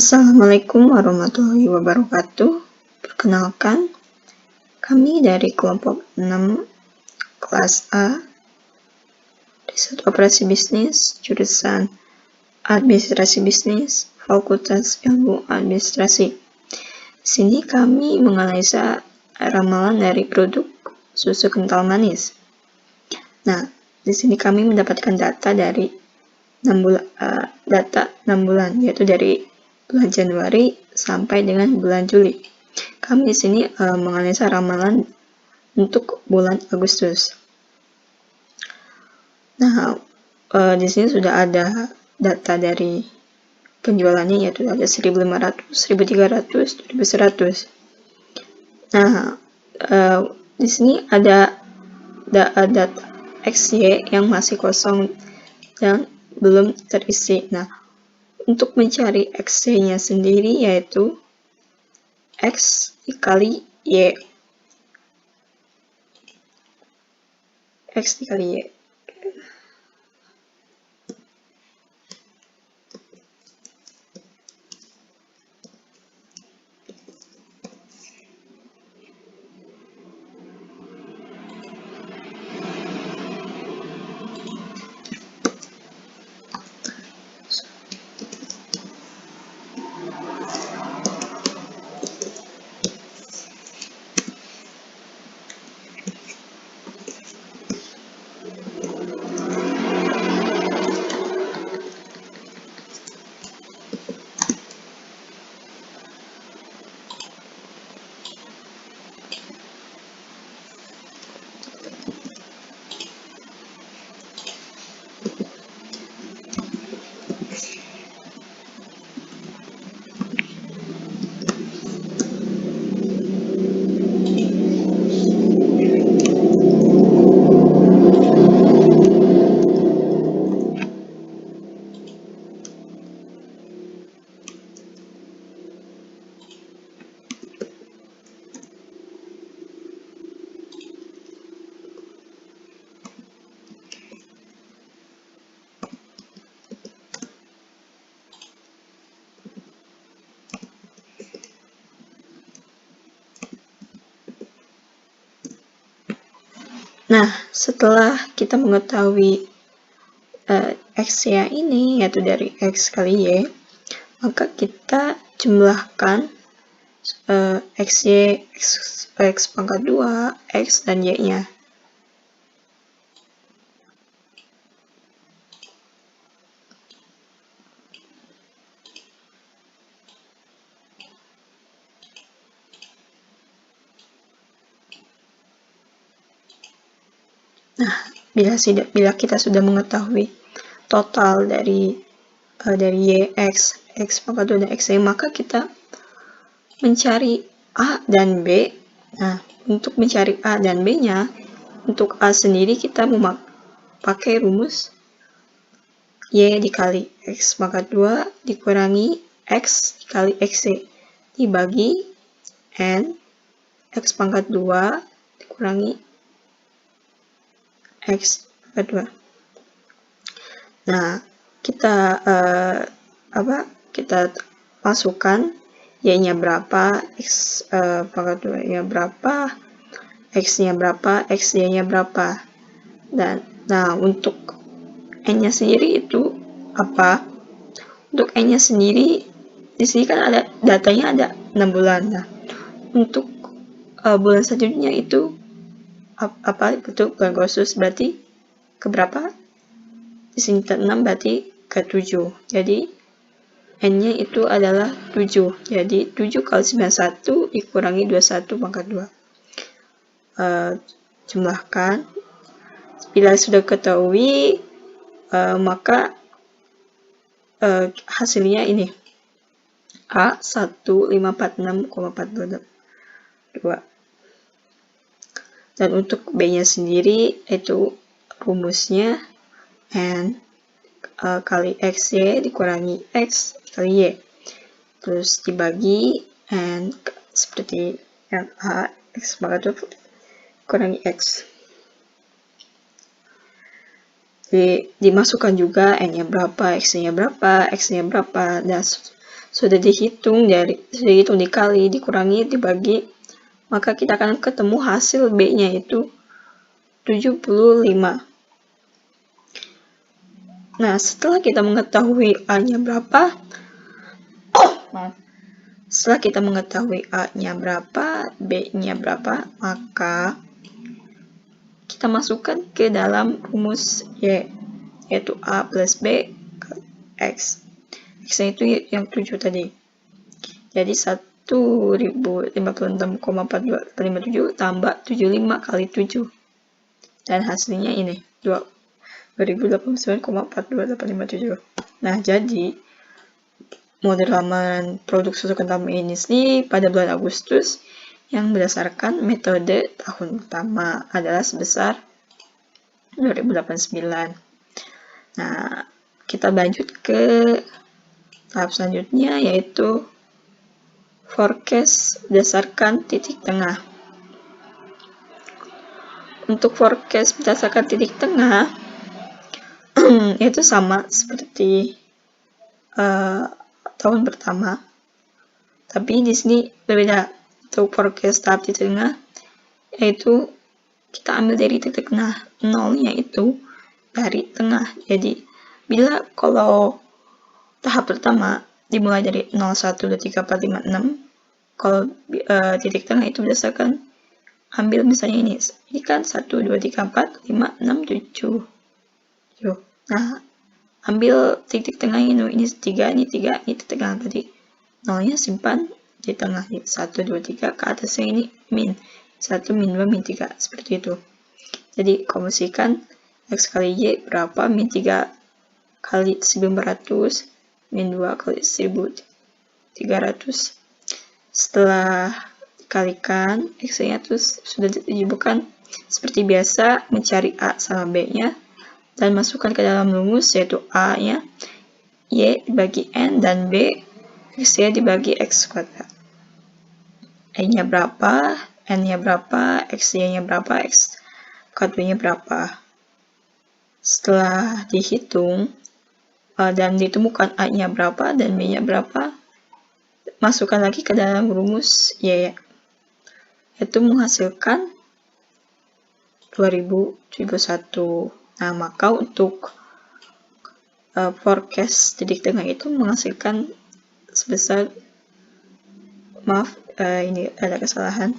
Assalamualaikum warahmatullahi wabarakatuh. Perkenalkan, kami dari kelompok 6 kelas A, Riset Operasi Bisnis, jurusan Administrasi Bisnis, Fakultas Ilmu Administrasi. Di sini kami menganalisa ramalan dari produk susu kental manis. Nah, di sini kami mendapatkan data dari 6 bulan, yaitu dari bulan Januari sampai dengan bulan Juli. Kami di sini menganalisa ramalan untuk bulan Agustus. Nah, di sini sudah ada data dari penjualannya, yaitu ada 1.500, 1.300, 1.100. Nah, di sini ada data XY yang masih kosong dan belum terisi. Nah, untuk mencari XY-nya sendiri yaitu X dikali Y. X dikali Y. Nah, setelah kita mengetahui X-nya ini, yaitu dari X kali Y, maka kita jumlahkan XY, X pangkat 2, X dan Y-nya. Nah, bila kita sudah mengetahui total dari Y, X pangkat 2 dan X, maka kita mencari A dan B. Nah, untuk mencari A dan B-nya, untuk A sendiri kita memakai rumus Y dikali X pangkat 2 dikurangi X dikali XY dibagi N X pangkat 2 dikurangi X pangkat 2. Nah, kita masukkan Y-nya berapa, X pangkat 2-nya berapa, X-nya berapa, XY-nya berapa. Dan nah, untuk N-nya sendiri itu apa? Untuk N-nya sendiri di sini kan ada datanya ada 6 bulan. Nah, untuk bulan selanjutnya itu apa? Itu bulan Agustus, berarti ke berapa? Di sini ke 6 berarti ke 7. Jadi N-nya itu adalah 7. Jadi 7 kali 91 dikurangi 21 pangkat 2. Jumlahkan. Bila sudah ketahui, maka hasilnya ini. A 1546,42. Dan untuk B-nya sendiri itu rumusnya N kali XY dikurangi X kali Y. Terus dibagi N seperti yang A, X pangkat 2 kurangi X. Dimasukkan juga N-nya berapa, X-nya berapa, X-nya berapa, dan sudah dihitung dikali, dikurangi, dibagi, maka kita akan ketemu hasil B-nya itu 75. Nah, setelah kita mengetahui A-nya berapa, setelah kita mengetahui A-nya berapa, B-nya berapa, maka kita masukkan ke dalam rumus Y, yaitu A plus B ke X. X-nya itu yang 7 tadi. Jadi 1056,4257 tambah 75 kali 7. Dan hasilnya ini, 2089,42857. Nah, jadi model ramalan produk susu kental manis ini pada bulan Agustus yang berdasarkan metode tahun pertama adalah sebesar 2089. Nah, kita lanjut ke tahap selanjutnya, yaitu forecast berdasarkan titik tengah. Untuk forecast berdasarkan titik tengah, itu sama seperti tahun pertama, tapi di sini berbeda. Untuk forecast tahap titik tengah, yaitu kita ambil dari titik tengah, nolnya itu dari tengah. Jadi bila kalau tahap pertama dimulai dari 0, 1, 2, 3, 4, 5, 6, kalau titik tengah itu berdasarkan ambil misalnya ini kan 1, 2, 3, 4, 5, 6, 7. Nah, ambil titik tengah ini 3, ini titik tengah. Berarti nolnya simpan di tengah, 1, 2, 3, ke atasnya ini min 1, min 2, min 3, seperti itu. Jadi komisikan X kali Y berapa, min 3 kali 1400, min 2 kali 1300. Setelah dikalikan, X-nya itu sudah bukan seperti biasa mencari A sama B-nya dan masukkan ke dalam rumus, yaitu A-nya Y dibagi N dan B X-nya dibagi X kuadrat. A-nya berapa, N-nya berapa, X-nya berapa, X kuadratnya berapa. Setelah dihitung dan ditemukan A-nya berapa dan B-nya berapa, masukkan lagi ke dalam rumus Y, yaitu menghasilkan 2071. Nah, maka untuk forecast titik tengah itu menghasilkan sebesar, maaf, ini ada kesalahan.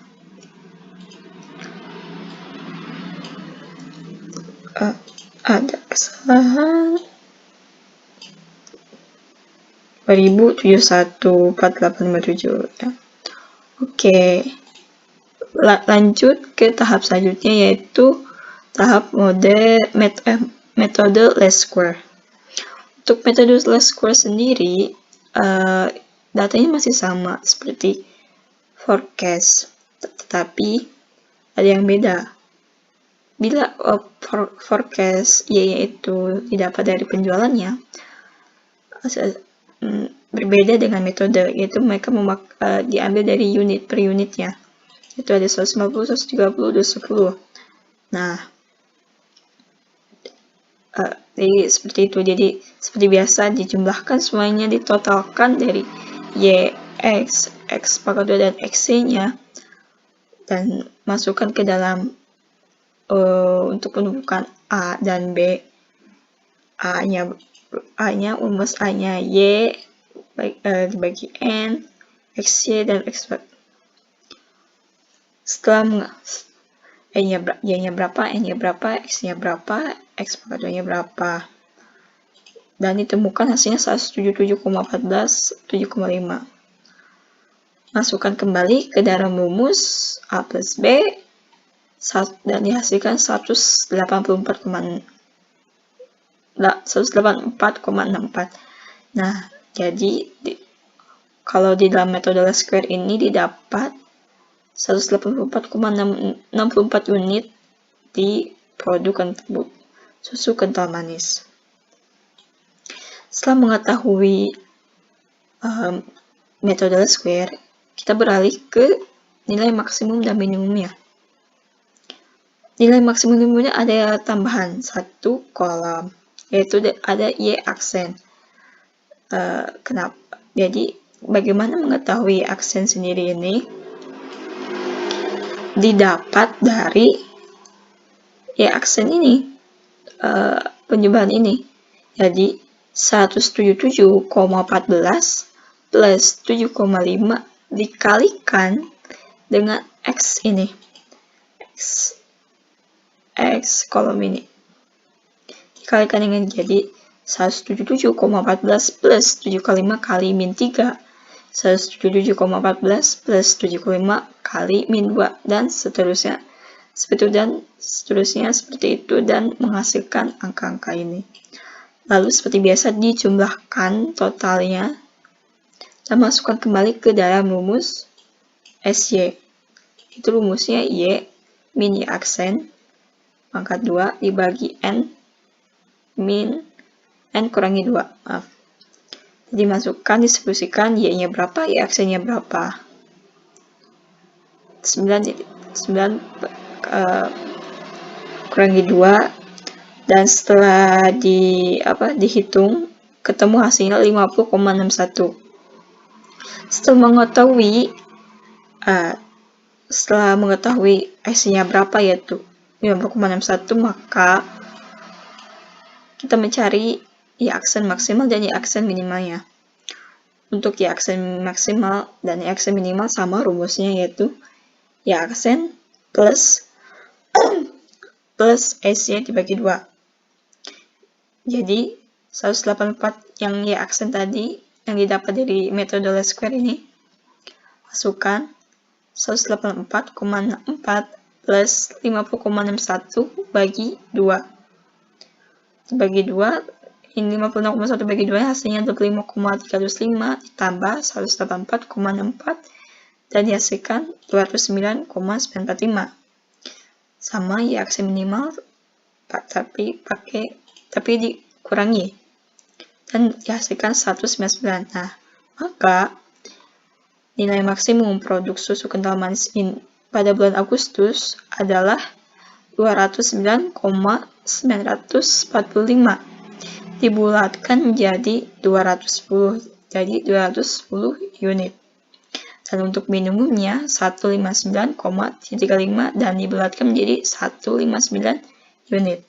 Ada kesalahan. 2071,4857 ya. Oke. Lanjut ke tahap selanjutnya, yaitu tahap metode least square. Untuk metode least square sendiri, datanya masih sama seperti forecast, tetapi ada yang beda. Bila forecast Y itu didapat dari penjualannya, berbeda dengan metode, yaitu mereka diambil dari unit per unitnya. Itu ada 150, 130, 210. Nah, jadi seperti itu. Jadi seperti biasa dijumlahkan semuanya, ditotalkan dari Y, X, X pangkat 2 dan X-nya, dan masukkan ke dalam untuk penumpukan A dan B. A-nya rumus A-nya Y dibagi N, XY dan X. Setelah Y-nya berapa, N-nya berapa, X-nya berapa, X pangkat 2-nya berapa. Dan ditemukan hasilnya 177,14, 7,5. Masukkan kembali ke dalam rumus A plus B dan dihasilkan 184,64. Nah, jadi kalau di dalam metode least square ini didapat 184,64 unit di produk susu kental manis. Setelah mengetahui metode least square, kita beralih ke nilai maksimum dan minimumnya. Nilai maksimum dan minimumnya ada tambahan satu kolom, yaitu ada Y aksen. Kenapa? Jadi bagaimana mengetahui aksen sendiri ini didapat dari ya aksen ini, penjumlahan ini. Jadi 177,14 plus 7,5 dikalikan dengan X ini. X kolom ini. Dikalikan dengan jadi 177,14 plus 7,5 kali min 3. 177,14 plus 7,5 kali min 2 dan seterusnya. Seperti itu dan menghasilkan angka-angka ini. Lalu seperti biasa dijumlahkan totalnya dan masukkan kembali ke dalam rumus SY. Itu rumusnya Y min Y aksen pangkat 2 dibagi N min N kurangi 2. Maaf. Jadi masukkan, distribusikan Y-nya berapa, Y aksennya berapa. 9 kurangi 2 dan setelah dihitung ketemu hasilnya 50,61. Setelah mengetahui S-nya berapa yaitu 50,61, maka kita mencari Y aksen maksimal dan Y aksen minimalnya. Untuk Y aksen maksimal dan Y aksen minimal sama rumusnya, yaitu Y aksen plus S-nya dibagi 2. Jadi 184 yang Y aksen tadi yang didapat dari metode least square ini, masukkan 184,64 plus 50,61 bagi 2. Dibagi 2, ini 56,1 bagi 2 hasilnya 25,305 ditambah 184,64 dan dihasilkan 209,945. Sama Y aksen minimal tapi dikurangi dan dihasilkan 199. Nah, maka nilai maksimum produk susu kental manis pada bulan Agustus adalah 209,945 dibulatkan menjadi 210, jadi 210 unit. Dan untuk minimumnya 159,35 dan dibulatkan menjadi 159 unit.